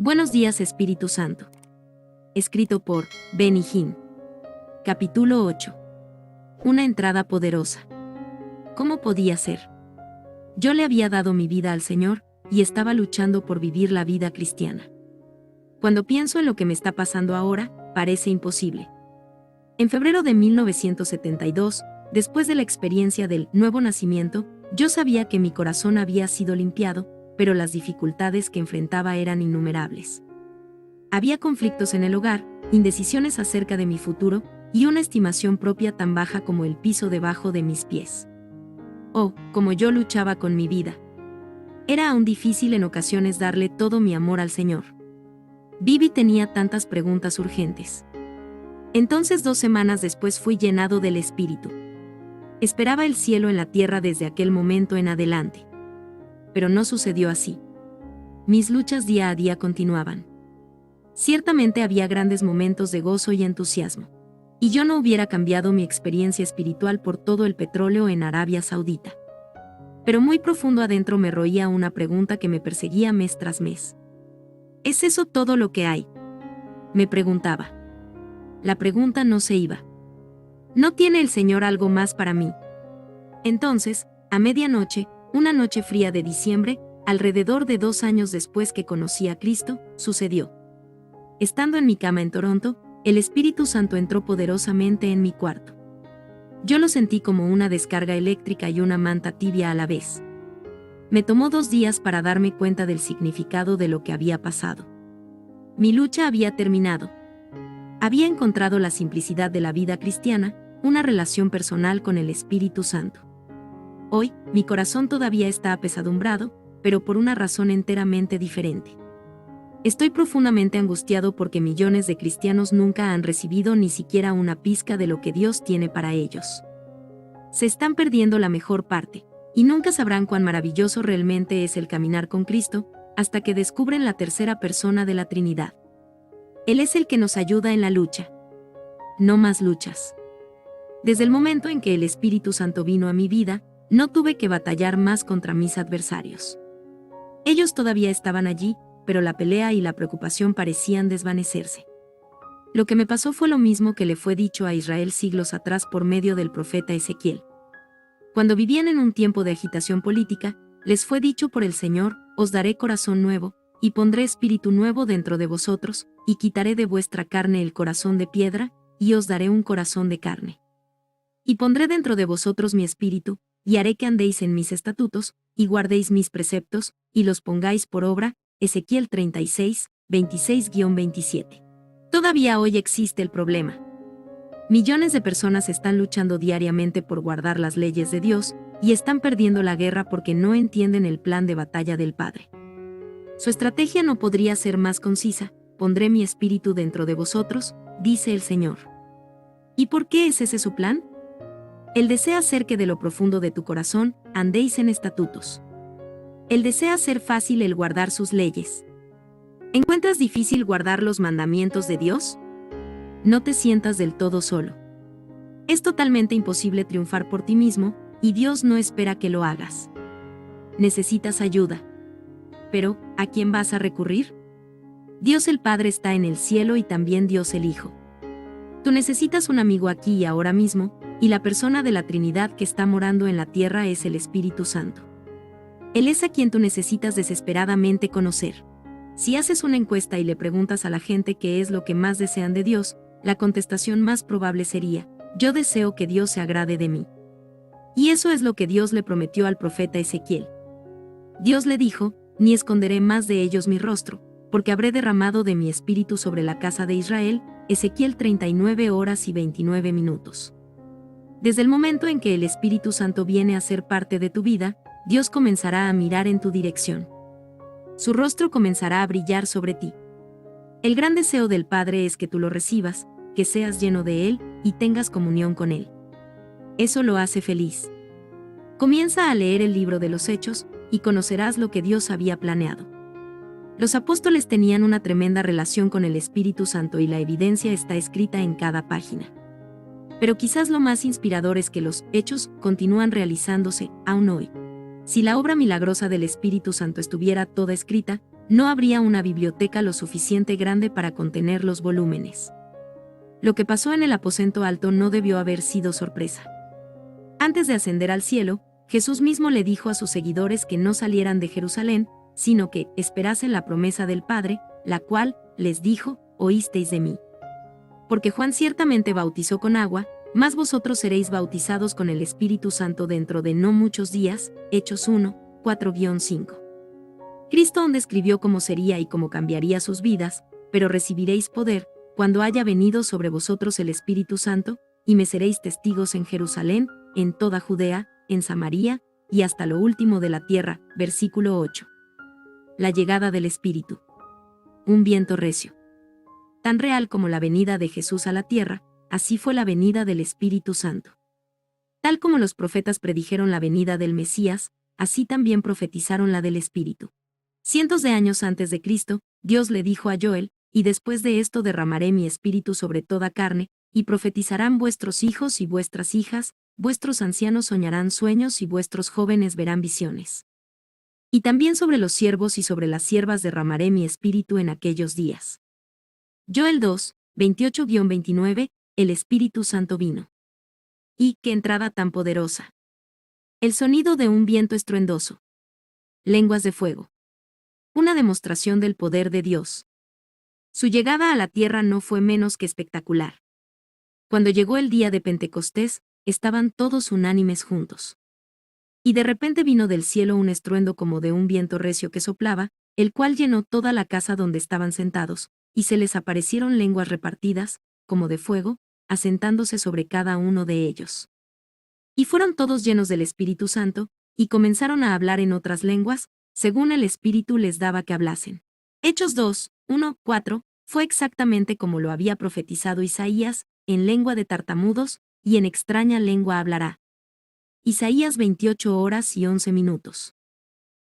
Buenos días, Espíritu Santo. Escrito por Benny Hinn. Capítulo 8. Una entrada poderosa. ¿Cómo podía ser? Yo le había dado mi vida al Señor y estaba luchando por vivir la vida cristiana. Cuando pienso en lo que me está pasando ahora, parece imposible. En febrero de 1972, después de la experiencia del nuevo nacimiento, yo sabía que mi corazón había sido limpiado, pero las dificultades que enfrentaba eran innumerables. Había conflictos en el hogar, indecisiones acerca de mi futuro, y una estimación propia tan baja como el piso debajo de mis pies. Oh, cómo yo luchaba con mi vida. Era aún difícil en ocasiones darle todo mi amor al Señor. Vivi tenía tantas preguntas urgentes. Entonces 2 semanas después fui llenado del Espíritu. Esperaba el cielo en la tierra desde aquel momento en adelante. Pero no sucedió así. Mis luchas día a día continuaban. Ciertamente había grandes momentos de gozo y entusiasmo. Y yo no hubiera cambiado mi experiencia espiritual por todo el petróleo en Arabia Saudita. Pero muy profundo adentro me roía una pregunta que me perseguía mes tras mes. ¿Es eso todo lo que hay?, me preguntaba. La pregunta no se iba. ¿No tiene el Señor algo más para mí? Entonces, a medianoche, una noche fría de diciembre, alrededor de 2 años después que conocí a Cristo, sucedió. Estando en mi cama en Toronto, el Espíritu Santo entró poderosamente en mi cuarto. Yo lo sentí como una descarga eléctrica y una manta tibia a la vez. Me tomó 2 días para darme cuenta del significado de lo que había pasado. Mi lucha había terminado. Había encontrado la simplicidad de la vida cristiana, una relación personal con el Espíritu Santo. Hoy, mi corazón todavía está apesadumbrado, pero por una razón enteramente diferente. Estoy profundamente angustiado porque millones de cristianos nunca han recibido ni siquiera una pizca de lo que Dios tiene para ellos. Se están perdiendo la mejor parte, y nunca sabrán cuán maravilloso realmente es el caminar con Cristo, hasta que descubren la tercera persona de la Trinidad. Él es el que nos ayuda en la lucha. No más luchas. Desde el momento en que el Espíritu Santo vino a mi vida, no tuve que batallar más contra mis adversarios. Ellos todavía estaban allí, pero la pelea y la preocupación parecían desvanecerse. Lo que me pasó fue lo mismo que le fue dicho a Israel siglos atrás por medio del profeta Ezequiel. Cuando vivían en un tiempo de agitación política, les fue dicho por el Señor: os daré corazón nuevo, y pondré espíritu nuevo dentro de vosotros, y quitaré de vuestra carne el corazón de piedra, y os daré un corazón de carne. Y pondré dentro de vosotros mi espíritu, y haré que andéis en mis estatutos, y guardéis mis preceptos, y los pongáis por obra. Ezequiel 36, 26-27. Todavía hoy existe el problema. Millones de personas están luchando diariamente por guardar las leyes de Dios, y están perdiendo la guerra porque no entienden el plan de batalla del Padre. Su estrategia no podría ser más concisa: pondré mi espíritu dentro de vosotros, dice el Señor. ¿Y por qué es ese su plan? Él desea hacer que de lo profundo de tu corazón andéis en estatutos. Él desea hacer fácil el guardar sus leyes. ¿Encuentras difícil guardar los mandamientos de Dios? No te sientas del todo solo. Es totalmente imposible triunfar por ti mismo, y Dios no espera que lo hagas. Necesitas ayuda. Pero, ¿a quién vas a recurrir? Dios el Padre está en el cielo y también Dios el Hijo. Tú necesitas un amigo aquí y ahora mismo, y la persona de la Trinidad que está morando en la tierra es el Espíritu Santo. Él es a quien tú necesitas desesperadamente conocer. Si haces una encuesta y le preguntas a la gente qué es lo que más desean de Dios, la contestación más probable sería: yo deseo que Dios se agrade de mí. Y eso es lo que Dios le prometió al profeta Ezequiel. Dios le dijo: ni esconderé más de ellos mi rostro, porque habré derramado de mi espíritu sobre la casa de Israel. Ezequiel 39:29. Desde el momento en que el Espíritu Santo viene a ser parte de tu vida, Dios comenzará a mirar en tu dirección. Su rostro comenzará a brillar sobre ti. El gran deseo del Padre es que tú lo recibas, que seas lleno de Él, y tengas comunión con Él. Eso lo hace feliz. Comienza a leer el libro de los Hechos, y conocerás lo que Dios había planeado. Los apóstoles tenían una tremenda relación con el Espíritu Santo y la evidencia está escrita en cada página. Pero quizás lo más inspirador es que los Hechos continúan realizándose, aún hoy. Si la obra milagrosa del Espíritu Santo estuviera toda escrita, no habría una biblioteca lo suficiente grande para contener los volúmenes. Lo que pasó en el aposento alto no debió haber sido sorpresa. Antes de ascender al cielo, Jesús mismo le dijo a sus seguidores que no salieran de Jerusalén, sino que esperasen la promesa del Padre, la cual, les dijo, oísteis de mí. Porque Juan ciertamente bautizó con agua, mas vosotros seréis bautizados con el Espíritu Santo dentro de no muchos días. Hechos 1, 4-5. Cristo aún describió cómo sería y cómo cambiaría sus vidas, pero recibiréis poder, cuando haya venido sobre vosotros el Espíritu Santo, y me seréis testigos en Jerusalén, en toda Judea, en Samaria, y hasta lo último de la tierra. Versículo 8. La llegada del Espíritu. Un viento recio. Tan real como la venida de Jesús a la tierra, así fue la venida del Espíritu Santo. Tal como los profetas predijeron la venida del Mesías, así también profetizaron la del Espíritu. Cientos de años antes de Cristo, Dios le dijo a Joel, y después de esto derramaré mi espíritu sobre toda carne, y profetizarán vuestros hijos y vuestras hijas, vuestros ancianos soñarán sueños y vuestros jóvenes verán visiones. Y también sobre los siervos y sobre las siervas derramaré mi espíritu en aquellos días. Joel 2, 28-29, el Espíritu Santo vino. Y qué entrada tan poderosa. El sonido de un viento estruendoso. Lenguas de fuego. Una demostración del poder de Dios. Su llegada a la tierra no fue menos que espectacular. Cuando llegó el día de Pentecostés, estaban todos unánimes juntos. Y de repente vino del cielo un estruendo como de un viento recio que soplaba, el cual llenó toda la casa donde estaban sentados, y se les aparecieron lenguas repartidas, como de fuego, asentándose sobre cada uno de ellos. Y fueron todos llenos del Espíritu Santo, y comenzaron a hablar en otras lenguas, según el Espíritu les daba que hablasen. Hechos 2, 1, 4, fue exactamente como lo había profetizado Isaías, en lengua de tartamudos, y en extraña lengua hablará. Isaías 28 horas y 11 minutos.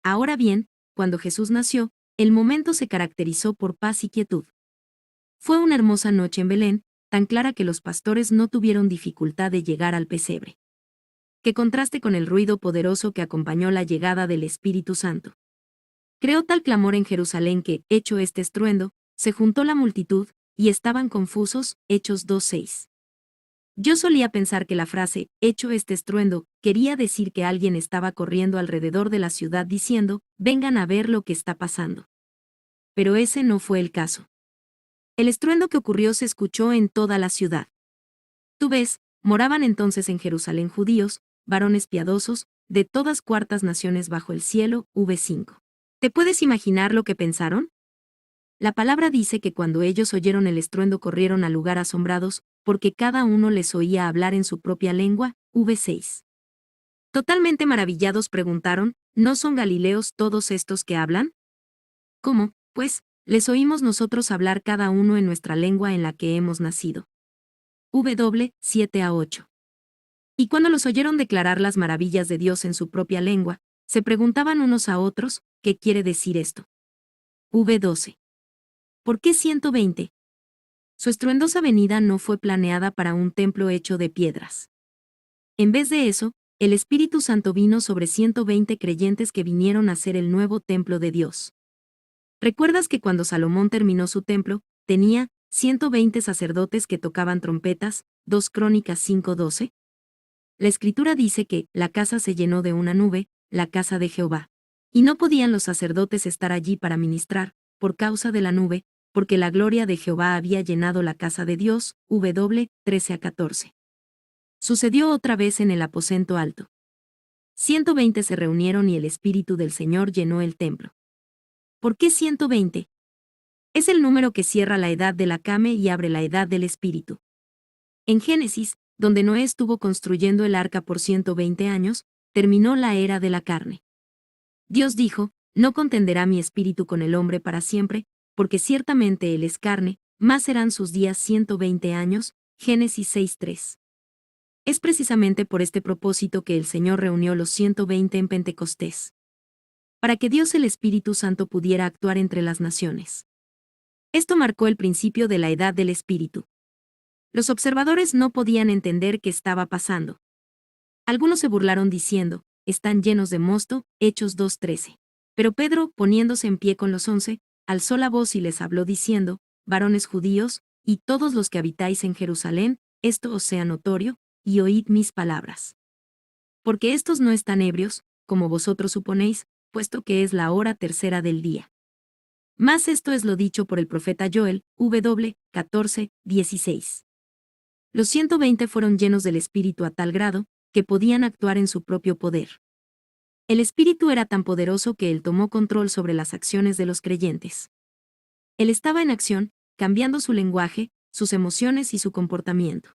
Ahora bien, cuando Jesús nació, el momento se caracterizó por paz y quietud. Fue una hermosa noche en Belén, tan clara que los pastores no tuvieron dificultad de llegar al pesebre. Que contraste con el ruido poderoso que acompañó la llegada del Espíritu Santo. Creó tal clamor en Jerusalén que, hecho este estruendo, se juntó la multitud, y estaban confusos. Hechos 2:6. Yo solía pensar que la frase, hecho este estruendo, quería decir que alguien estaba corriendo alrededor de la ciudad diciendo, vengan a ver lo que está pasando. Pero ese no fue el caso. El estruendo que ocurrió se escuchó en toda la ciudad. Tú ves, moraban entonces en Jerusalén judíos, varones piadosos, de todas cuartas naciones bajo el cielo. V5. ¿Te puedes imaginar lo que pensaron? La palabra dice que cuando ellos oyeron el estruendo corrieron al lugar asombrados, porque cada uno les oía hablar en su propia lengua. V6. Totalmente maravillados preguntaron, ¿no son galileos todos estos que hablan? ¿Cómo, pues, les oímos nosotros hablar cada uno en nuestra lengua en la que hemos nacido? W 7-8. Y cuando los oyeron declarar las maravillas de Dios en su propia lengua, se preguntaban unos a otros, ¿qué quiere decir esto? V12. ¿Por qué 120? Su estruendosa venida no fue planeada para un templo hecho de piedras. En vez de eso, el Espíritu Santo vino sobre 120 creyentes que vinieron a ser el nuevo templo de Dios. ¿Recuerdas que cuando Salomón terminó su templo, tenía 120 sacerdotes que tocaban trompetas? 2 Crónicas 5:12. La Escritura dice que la casa se llenó de una nube, la casa de Jehová. Y no podían los sacerdotes estar allí para ministrar, por causa de la nube, porque la gloria de Jehová había llenado la casa de Dios. W 13-14. Sucedió otra vez en el aposento alto. 120 se reunieron y el Espíritu del Señor llenó el templo. ¿Por qué 120? Es el número que cierra la edad de la carne y abre la edad del Espíritu. En Génesis, donde Noé estuvo construyendo el arca por 120 años, terminó la era de la carne. Dios dijo, no contenderá mi espíritu con el hombre para siempre, porque ciertamente él es carne, más serán sus días 120 años. Génesis 6:3. Es precisamente por este propósito que el Señor reunió los 120 en Pentecostés. Para que Dios el Espíritu Santo pudiera actuar entre las naciones. Esto marcó el principio de la edad del Espíritu. Los observadores no podían entender qué estaba pasando. Algunos se burlaron diciendo, están llenos de mosto. Hechos 2:13. Pero Pedro, poniéndose en pie con los 11, alzó la voz y les habló diciendo: varones judíos, y todos los que habitáis en Jerusalén, esto os sea notorio, y oíd mis palabras. Porque estos no están ebrios, como vosotros suponéis, puesto que es la hora tercera del día. Mas esto es lo dicho por el profeta Joel, 14:16. Los 120 fueron llenos del Espíritu a tal grado, que podían actuar en su propio poder. El Espíritu era tan poderoso que él tomó control sobre las acciones de los creyentes. Él estaba en acción, cambiando su lenguaje, sus emociones y su comportamiento.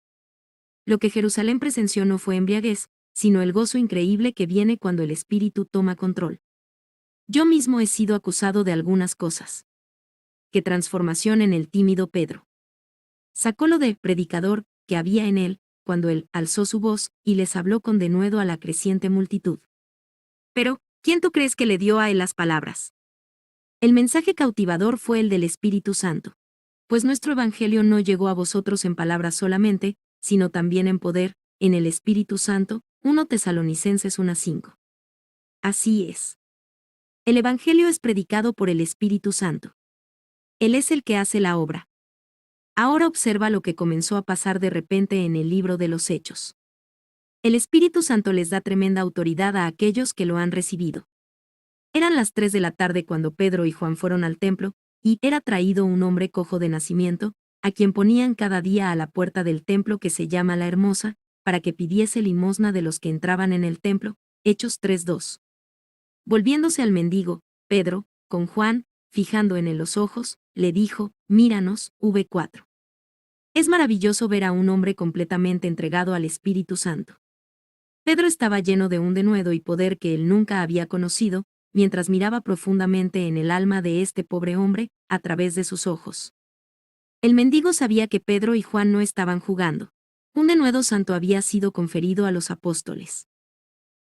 Lo que Jerusalén presenció no fue embriaguez, sino el gozo increíble que viene cuando el Espíritu toma control. Yo mismo he sido acusado de algunas cosas. ¡Qué transformación en el tímido Pedro! Sacó lo de predicador que había en él, cuando él alzó su voz y les habló con denuedo a la creciente multitud. Pero, ¿quién tú crees que le dio a él las palabras? El mensaje cautivador fue el del Espíritu Santo. Pues nuestro Evangelio no llegó a vosotros en palabras solamente, sino también en poder, en el Espíritu Santo, 1 Tesalonicenses 1:5. Así es. El Evangelio es predicado por el Espíritu Santo. Él es el que hace la obra. Ahora observa lo que comenzó a pasar de repente en el libro de los Hechos. El Espíritu Santo les da tremenda autoridad a aquellos que lo han recibido. Eran las 3 de la tarde cuando Pedro y Juan fueron al templo, y era traído un hombre cojo de nacimiento, a quien ponían cada día a la puerta del templo que se llama La Hermosa, para que pidiese limosna de los que entraban en el templo. Hechos 3:2. Volviéndose al mendigo, Pedro, con Juan, fijando en él los ojos, le dijo: míranos, V4. Es maravilloso ver a un hombre completamente entregado al Espíritu Santo. Pedro estaba lleno de un denuedo y poder que él nunca había conocido, mientras miraba profundamente en el alma de este pobre hombre, a través de sus ojos. El mendigo sabía que Pedro y Juan no estaban jugando. Un denuedo santo había sido conferido a los apóstoles.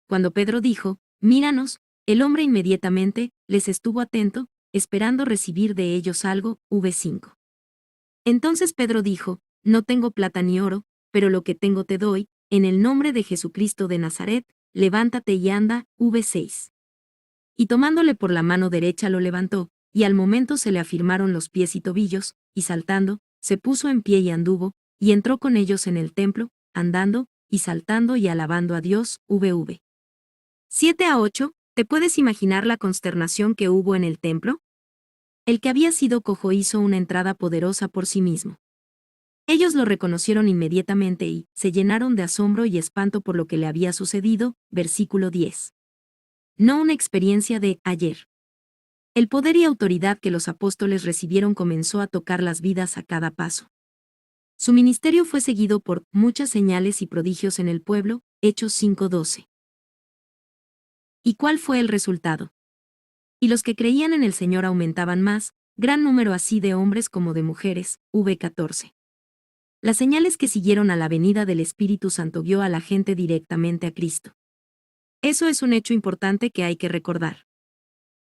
Cuando Pedro dijo: míranos, el hombre inmediatamente les estuvo atento, esperando recibir de ellos algo. V5. Entonces Pedro dijo: no tengo plata ni oro, pero lo que tengo te doy, en el nombre de Jesucristo de Nazaret, levántate y anda. V6. Y tomándole por la mano derecha lo levantó, y al momento se le afirmaron los pies y tobillos, y saltando, se puso en pie y anduvo, y entró con ellos en el templo, andando, y saltando y alabando a Dios. VV. 7-8. ¿Te puedes imaginar la consternación que hubo en el templo? El que había sido cojo hizo una entrada poderosa por sí mismo. Ellos lo reconocieron inmediatamente y se llenaron de asombro y espanto por lo que le había sucedido. Versículo 10. No una experiencia de ayer. El poder y autoridad que los apóstoles recibieron comenzó a tocar las vidas a cada paso. Su ministerio fue seguido por muchas señales y prodigios en el pueblo. Hechos 5:12. ¿Y cuál fue el resultado? Y los que creían en el Señor aumentaban más, gran número así de hombres como de mujeres. V14. Las señales que siguieron a la venida del Espíritu Santo guió a la gente directamente a Cristo. Eso es un hecho importante que hay que recordar.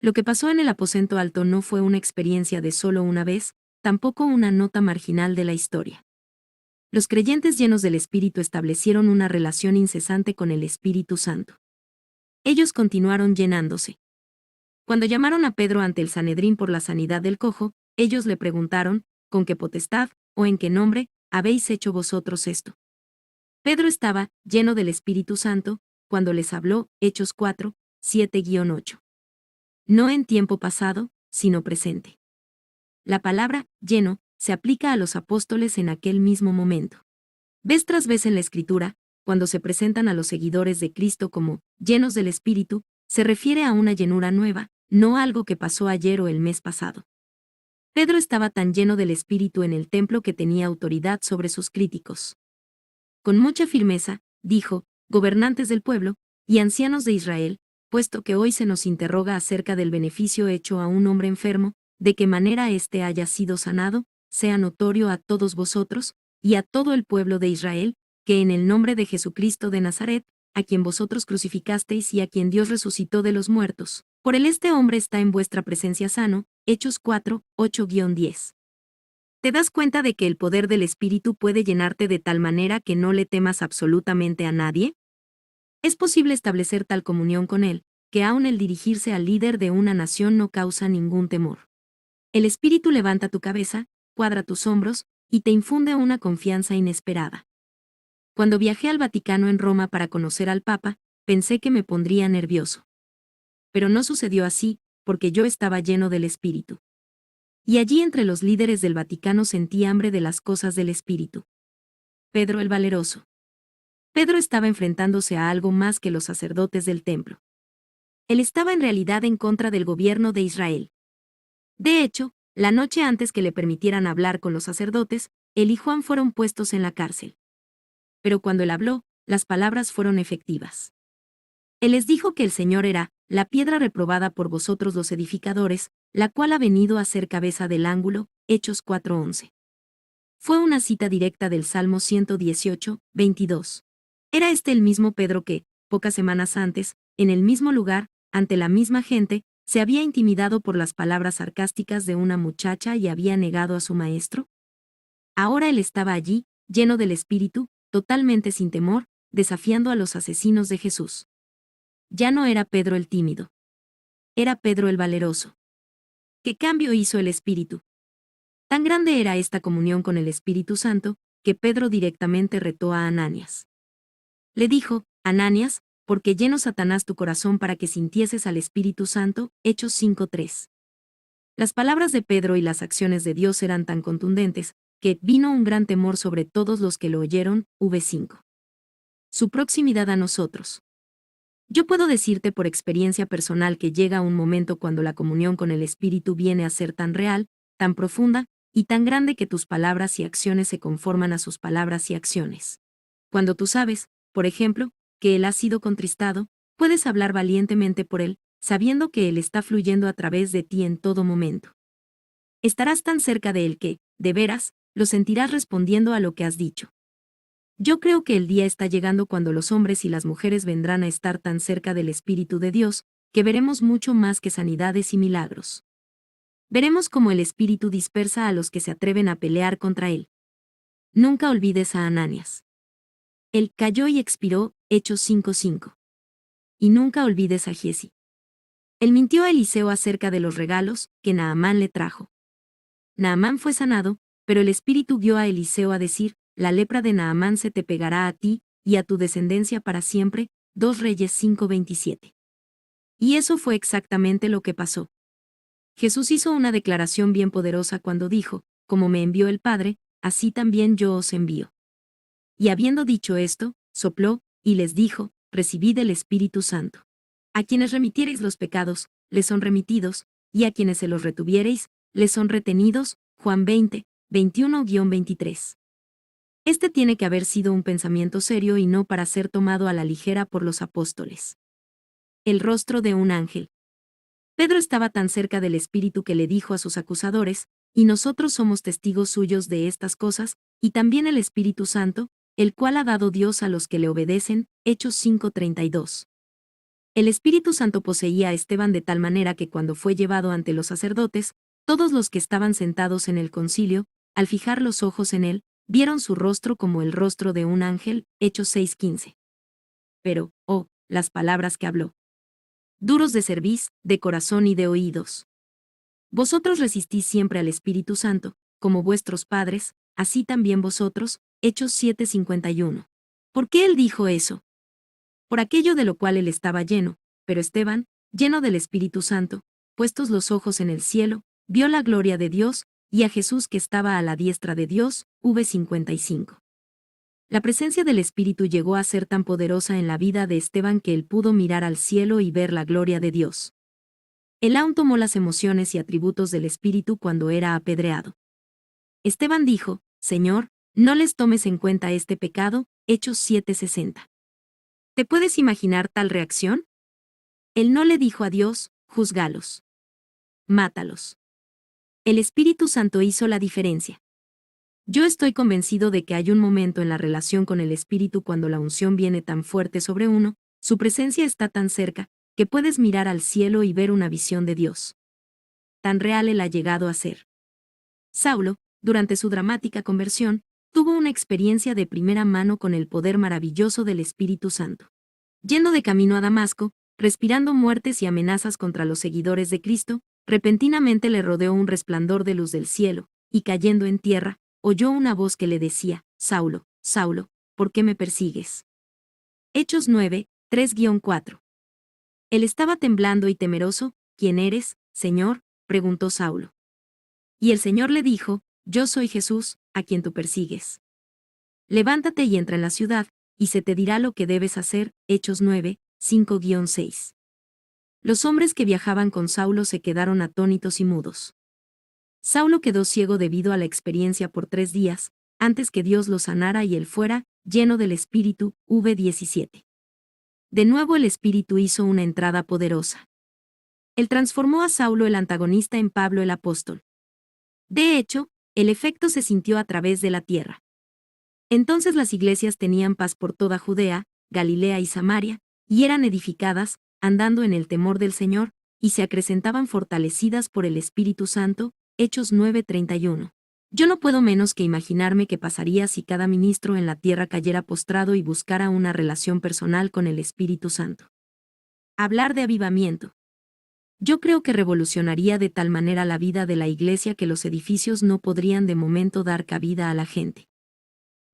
Lo que pasó en el aposento alto no fue una experiencia de solo una vez, tampoco una nota marginal de la historia. Los creyentes llenos del Espíritu establecieron una relación incesante con el Espíritu Santo. Ellos continuaron llenándose. Cuando llamaron a Pedro ante el Sanedrín por la sanidad del cojo, ellos le preguntaron: ¿con qué potestad, o en qué nombre, habéis hecho vosotros esto? Pedro estaba lleno del Espíritu Santo cuando les habló. Hechos 4:7-8. No en tiempo pasado, sino presente. La palabra lleno se aplica a los apóstoles en aquel mismo momento. Vez tras vez en la Escritura, cuando se presentan a los seguidores de Cristo como llenos del Espíritu, se refiere a una llenura nueva, no algo que pasó ayer o el mes pasado. Pedro estaba tan lleno del Espíritu en el templo que tenía autoridad sobre sus críticos. Con mucha firmeza, dijo: gobernantes del pueblo, y ancianos de Israel, puesto que hoy se nos interroga acerca del beneficio hecho a un hombre enfermo, de qué manera éste haya sido sanado, sea notorio a todos vosotros, y a todo el pueblo de Israel, que en el nombre de Jesucristo de Nazaret, a quien vosotros crucificasteis y a quien Dios resucitó de los muertos, por él este hombre está en vuestra presencia sano. Hechos 4:8-10. ¿Te das cuenta de que el poder del Espíritu puede llenarte de tal manera que no le temas absolutamente a nadie? Es posible establecer tal comunión con Él, que aún el dirigirse al líder de una nación no causa ningún temor. El Espíritu levanta tu cabeza, cuadra tus hombros, y te infunde una confianza inesperada. Cuando viajé al Vaticano en Roma para conocer al Papa, pensé que me pondría nervioso. Pero no sucedió así, porque yo estaba lleno del Espíritu. Y allí entre los líderes del Vaticano sentí hambre de las cosas del Espíritu. Pedro el Valeroso. Pedro estaba enfrentándose a algo más que los sacerdotes del templo. Él estaba en realidad en contra del gobierno de Israel. De hecho, la noche antes que le permitieran hablar con los sacerdotes, él y Juan fueron puestos en la cárcel. Pero cuando él habló, las palabras fueron efectivas. Él les dijo que el Señor era la piedra reprobada por vosotros los edificadores, la cual ha venido a ser cabeza del ángulo, Hechos 4:11. Fue una cita directa del Salmo 118, 22. Era este el mismo Pedro que, pocas semanas antes, en el mismo lugar, ante la misma gente, se había intimidado por las palabras sarcásticas de una muchacha y había negado a su maestro. Ahora él estaba allí, lleno del Espíritu, totalmente sin temor, desafiando a los asesinos de Jesús. Ya no era Pedro el tímido. Era Pedro el valeroso. ¿Qué cambio hizo el Espíritu? Tan grande era esta comunión con el Espíritu Santo, que Pedro directamente retó a Ananías. Le dijo, Ananías, ¿por qué llenó Satanás tu corazón para que sintieses al Espíritu Santo? Hechos 5:3. Las palabras de Pedro y las acciones de Dios eran tan contundentes, que vino un gran temor sobre todos los que lo oyeron. V5. Su proximidad a nosotros. Yo puedo decirte por experiencia personal que llega un momento cuando la comunión con el Espíritu viene a ser tan real, tan profunda, y tan grande que tus palabras y acciones se conforman a sus palabras y acciones. Cuando tú sabes, por ejemplo, que Él ha sido contristado, puedes hablar valientemente por Él, sabiendo que Él está fluyendo a través de ti en todo momento. Estarás tan cerca de Él que, de veras, lo sentirás respondiendo a lo que has dicho. Yo creo que el día está llegando cuando los hombres y las mujeres vendrán a estar tan cerca del Espíritu de Dios, que veremos mucho más que sanidades y milagros. Veremos cómo el Espíritu dispersa a los que se atreven a pelear contra Él. Nunca olvides a Ananías. Él cayó y expiró, Hechos 5:5. Y nunca olvides a Giezi. Él mintió a Eliseo acerca de los regalos que Naamán le trajo. Naamán fue sanado, pero el Espíritu guió a Eliseo a decir, la lepra de Naamán se te pegará a ti, y a tu descendencia para siempre, 2 Reyes 5:27. Y eso fue exactamente lo que pasó. Jesús hizo una declaración bien poderosa cuando dijo, como me envió el Padre, así también yo os envío. Y habiendo dicho esto, sopló, y les dijo, recibid el Espíritu Santo. A quienes remitiereis los pecados, les son remitidos, y a quienes se los retuviereis, les son retenidos. Juan 20, 21-23. Este tiene que haber sido un pensamiento serio y no para ser tomado a la ligera por los apóstoles. El rostro de un ángel. Pedro estaba tan cerca del Espíritu que le dijo a sus acusadores, y nosotros somos testigos suyos de estas cosas, y también el Espíritu Santo, el cual ha dado Dios a los que le obedecen. Hechos 5:32. El Espíritu Santo poseía a Esteban de tal manera que cuando fue llevado ante los sacerdotes, todos los que estaban sentados en el concilio, al fijar los ojos en él, vieron su rostro como el rostro de un ángel. Hechos 6:15. Pero, las palabras que habló. Duros de cerviz, de corazón y de oídos. Vosotros resistís siempre al Espíritu Santo, como vuestros padres, así también vosotros. Hechos 7:51. ¿Por qué él dijo eso? Por aquello de lo cual él estaba lleno, pero Esteban, lleno del Espíritu Santo, puestos los ojos en el cielo, vio la gloria de Dios, y a Jesús que estaba a la diestra de Dios. V55. La presencia del Espíritu llegó a ser tan poderosa en la vida de Esteban que él pudo mirar al cielo y ver la gloria de Dios. Él aún tomó las emociones y atributos del Espíritu cuando era apedreado. Esteban dijo, Señor, no les tomes en cuenta este pecado. Hechos 7:60. ¿Te puedes imaginar tal reacción? Él no le dijo a Dios, júzgalos. Mátalos. El Espíritu Santo hizo la diferencia. Yo estoy convencido de que hay un momento en la relación con el Espíritu cuando la unción viene tan fuerte sobre uno, su presencia está tan cerca, que puedes mirar al cielo y ver una visión de Dios. Tan real él ha llegado a ser. Saulo, durante su dramática conversión, tuvo una experiencia de primera mano con el poder maravilloso del Espíritu Santo. Yendo de camino a Damasco, respirando muertes y amenazas contra los seguidores de Cristo, repentinamente le rodeó un resplandor de luz del cielo, y cayendo en tierra, oyó una voz que le decía: Saulo, Saulo, ¿por qué me persigues? Hechos 9, 3-4. Él estaba temblando y temeroso. ¿Quién eres, Señor?, preguntó Saulo. Y el Señor le dijo: Yo soy Jesús, a quien tú persigues. Levántate y entra en la ciudad, y se te dirá lo que debes hacer. Hechos 9, 5-6. Los hombres que viajaban con Saulo se quedaron atónitos y mudos. Saulo quedó ciego debido a la experiencia por 3 días, antes que Dios lo sanara y él fuera, lleno del Espíritu. 17. De nuevo el Espíritu hizo una entrada poderosa. Él transformó a Saulo el antagonista en Pablo el apóstol. De hecho, el efecto se sintió a través de la tierra. Entonces las iglesias tenían paz por toda Judea, Galilea y Samaria, y eran edificadas, andando en el temor del Señor, y se acrecentaban fortalecidas por el Espíritu Santo. Hechos 9:31. Yo no puedo menos que imaginarme qué pasaría si cada ministro en la tierra cayera postrado y buscara una relación personal con el Espíritu Santo. Hablar de avivamiento. Yo creo que revolucionaría de tal manera la vida de la iglesia que los edificios no podrían de momento dar cabida a la gente.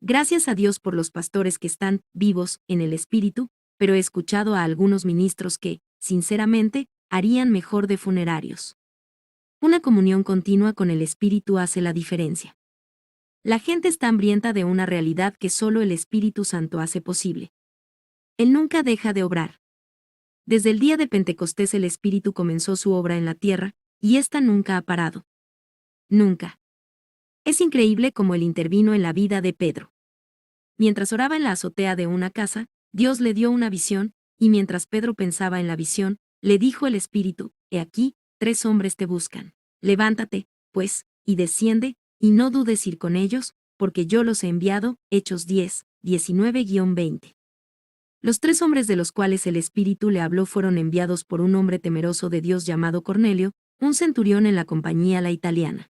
Gracias a Dios por los pastores que están vivos en el Espíritu, pero he escuchado a algunos ministros que, sinceramente, harían mejor de funerarios. Una comunión continua con el Espíritu hace la diferencia. La gente está hambrienta de una realidad que solo el Espíritu Santo hace posible. Él nunca deja de obrar. Desde el día de Pentecostés el Espíritu comenzó su obra en la tierra, y ésta nunca ha parado. Nunca. Es increíble cómo Él intervino en la vida de Pedro. Mientras oraba en la azotea de una casa, Dios le dio una visión, y mientras Pedro pensaba en la visión, le dijo el Espíritu: He aquí, 3 hombres te buscan. Levántate, pues, y desciende, y no dudes ir con ellos, porque yo los he enviado. Hechos 10, 19-20. Los 3 hombres de los cuales el Espíritu le habló fueron enviados por un hombre temeroso de Dios llamado Cornelio, un centurión en la compañía la italiana.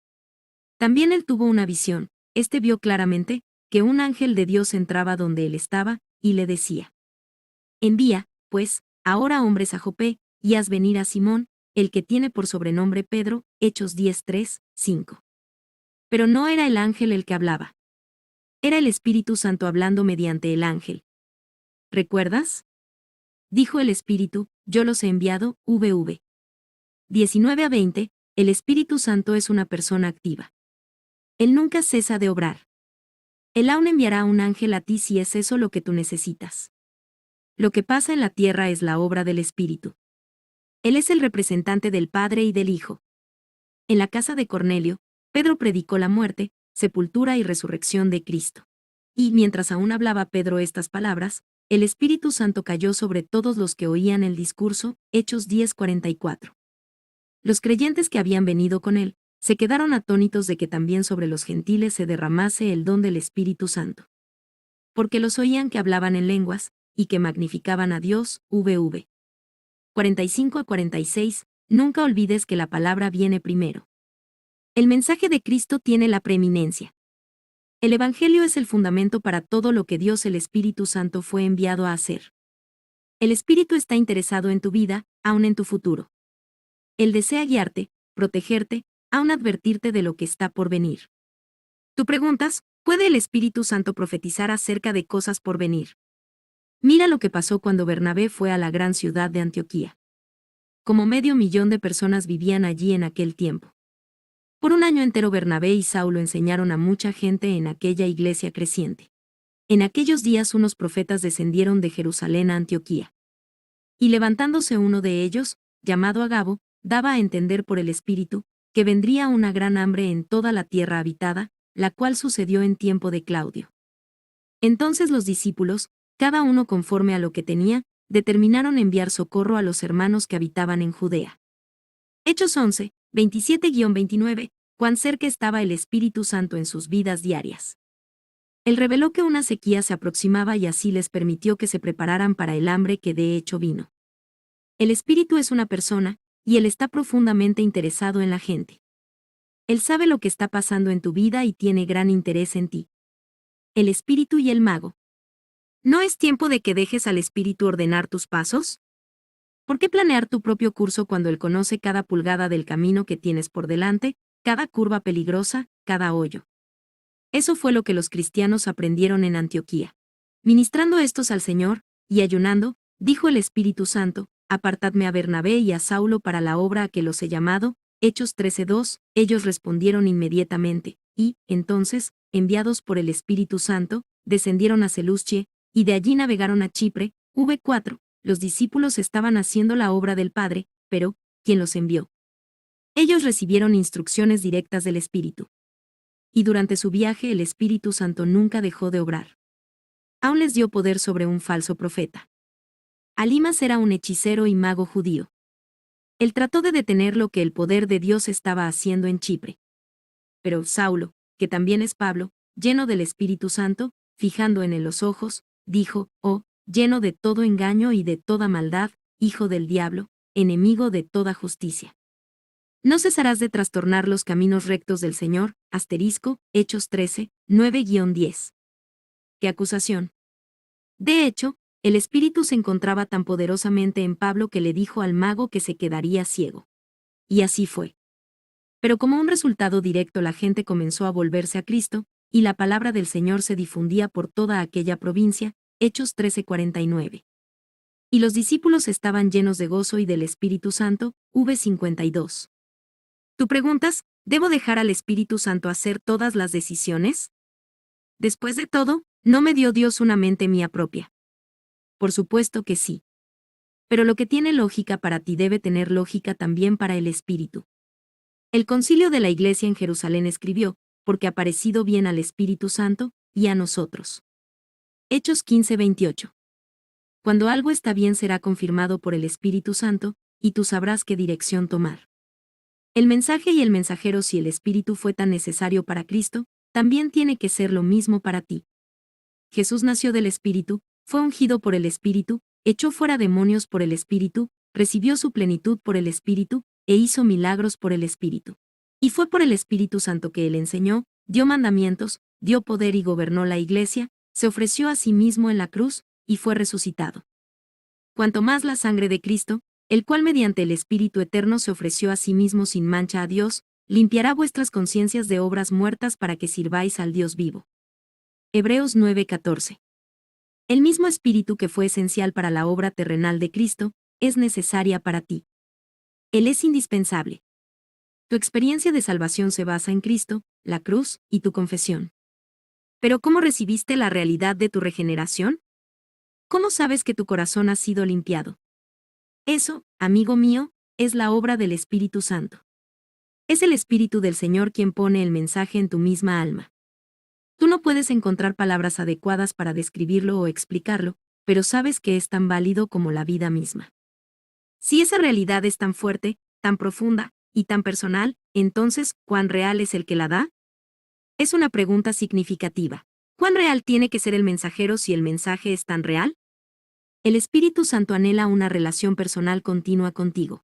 También él tuvo una visión. Este vio claramente que un ángel de Dios entraba donde él estaba, y le decía: Envía, pues, ahora hombres a Jope, y haz venir a Simón, el que tiene por sobrenombre Pedro. Hechos 10:3-5. Pero no era el ángel el que hablaba. Era el Espíritu Santo hablando mediante el ángel. ¿Recuerdas? Dijo el Espíritu: Yo los he enviado. 19-20. El Espíritu Santo es una persona activa. Él nunca cesa de obrar. Él aún enviará un ángel a ti si es eso lo que tú necesitas. Lo que pasa en la tierra es la obra del Espíritu. Él es el representante del Padre y del Hijo. En la casa de Cornelio, Pedro predicó la muerte, sepultura y resurrección de Cristo. Y mientras aún hablaba Pedro estas palabras, el Espíritu Santo cayó sobre todos los que oían el discurso. Hechos 10:44. Los creyentes que habían venido con él, se quedaron atónitos de que también sobre los gentiles se derramase el don del Espíritu Santo. Porque los oían que hablaban en lenguas, y que magnificaban a Dios. 45-46. Nunca olvides que la palabra viene primero. El mensaje de Cristo tiene la preeminencia. El Evangelio es el fundamento para todo lo que Dios el Espíritu Santo fue enviado a hacer. El Espíritu está interesado en tu vida, aun en tu futuro. Él desea guiarte, protegerte, aun advertirte de lo que está por venir. Tú preguntas: ¿puede el Espíritu Santo profetizar acerca de cosas por venir? Mira lo que pasó cuando Bernabé fue a la gran ciudad de Antioquía. Como 500,000 de personas vivían allí en aquel tiempo. Por un año entero Bernabé y Saulo enseñaron a mucha gente en aquella iglesia creciente. En aquellos días unos profetas descendieron de Jerusalén a Antioquía. Y levantándose uno de ellos, llamado Agabo, daba a entender por el Espíritu, que vendría una gran hambre en toda la tierra habitada, la cual sucedió en tiempo de Claudio. Entonces los discípulos, cada uno conforme a lo que tenía, determinaron enviar socorro a los hermanos que habitaban en Judea. Hechos 11, 27-29, cuán cerca estaba el Espíritu Santo en sus vidas diarias. Él reveló que una sequía se aproximaba y así les permitió que se prepararan para el hambre que de hecho vino. El Espíritu es una persona, y Él está profundamente interesado en la gente. Él sabe lo que está pasando en tu vida y tiene gran interés en ti. El Espíritu y el mago. ¿No es tiempo de que dejes al Espíritu ordenar tus pasos? ¿Por qué planear tu propio curso cuando Él conoce cada pulgada del camino que tienes por delante, cada curva peligrosa, cada hoyo? Eso fue lo que los cristianos aprendieron en Antioquía. Ministrando estos al Señor, y ayunando, dijo el Espíritu Santo, apartadme a Bernabé y a Saulo para la obra a que los he llamado. Hechos 13:2, ellos respondieron inmediatamente, y, entonces, enviados por el Espíritu Santo, descendieron a Seleucia, y de allí navegaron a Chipre. V4, los discípulos estaban haciendo la obra del Padre, pero, ¿quién los envió? Ellos recibieron instrucciones directas del Espíritu. Y durante su viaje el Espíritu Santo nunca dejó de obrar. Aún les dio poder sobre un falso profeta. Alimas era un hechicero y mago judío. Él trató de detener lo que el poder de Dios estaba haciendo en Chipre. Pero Saulo, que también es Pablo, lleno del Espíritu Santo, fijando en él los ojos, dijo, oh, lleno de todo engaño y de toda maldad, hijo del diablo, enemigo de toda justicia. No cesarás de trastornar los caminos rectos del Señor. Hechos 13, 9-10. ¿Qué acusación? De hecho, el Espíritu se encontraba tan poderosamente en Pablo que le dijo al mago que se quedaría ciego. Y así fue. Pero como un resultado directo la gente comenzó a volverse a Cristo, y la palabra del Señor se difundía por toda aquella provincia. Hechos 13:49. Y los discípulos estaban llenos de gozo y del Espíritu Santo. V52. Tú preguntas, ¿debo dejar al Espíritu Santo hacer todas las decisiones? Después de todo, ¿no me dio Dios una mente mía propia? Por supuesto que sí. Pero lo que tiene lógica para ti debe tener lógica también para el Espíritu. El concilio de la Iglesia en Jerusalén escribió, porque ha parecido bien al Espíritu Santo, y a nosotros. Hechos 15:28. Cuando algo está bien será confirmado por el Espíritu Santo, y tú sabrás qué dirección tomar. El mensaje y el mensajero. Si el Espíritu fue tan necesario para Cristo, también tiene que ser lo mismo para ti. Jesús nació del Espíritu, fue ungido por el Espíritu, echó fuera demonios por el Espíritu, recibió su plenitud por el Espíritu, e hizo milagros por el Espíritu. Y fue por el Espíritu Santo que Él enseñó, dio mandamientos, dio poder y gobernó la Iglesia, se ofreció a sí mismo en la cruz, y fue resucitado. Cuanto más la sangre de Cristo, el cual mediante el Espíritu Eterno se ofreció a sí mismo sin mancha a Dios, limpiará vuestras conciencias de obras muertas para que sirváis al Dios vivo. Hebreos 9:14. El mismo Espíritu que fue esencial para la obra terrenal de Cristo, es necesaria para ti. Él es indispensable. Tu experiencia de salvación se basa en Cristo, la cruz, y tu confesión. Pero ¿cómo recibiste la realidad de tu regeneración? ¿Cómo sabes que tu corazón ha sido limpiado? Eso, amigo mío, es la obra del Espíritu Santo. Es el Espíritu del Señor quien pone el mensaje en tu misma alma. Tú no puedes encontrar palabras adecuadas para describirlo o explicarlo, pero sabes que es tan válido como la vida misma. Si esa realidad es tan fuerte, tan profunda, y tan personal, entonces, ¿cuán real es el que la da? Es una pregunta significativa. ¿Cuán real tiene que ser el mensajero si el mensaje es tan real? El Espíritu Santo anhela una relación personal continua contigo.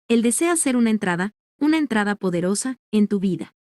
Él desea ser una entrada poderosa, en tu vida.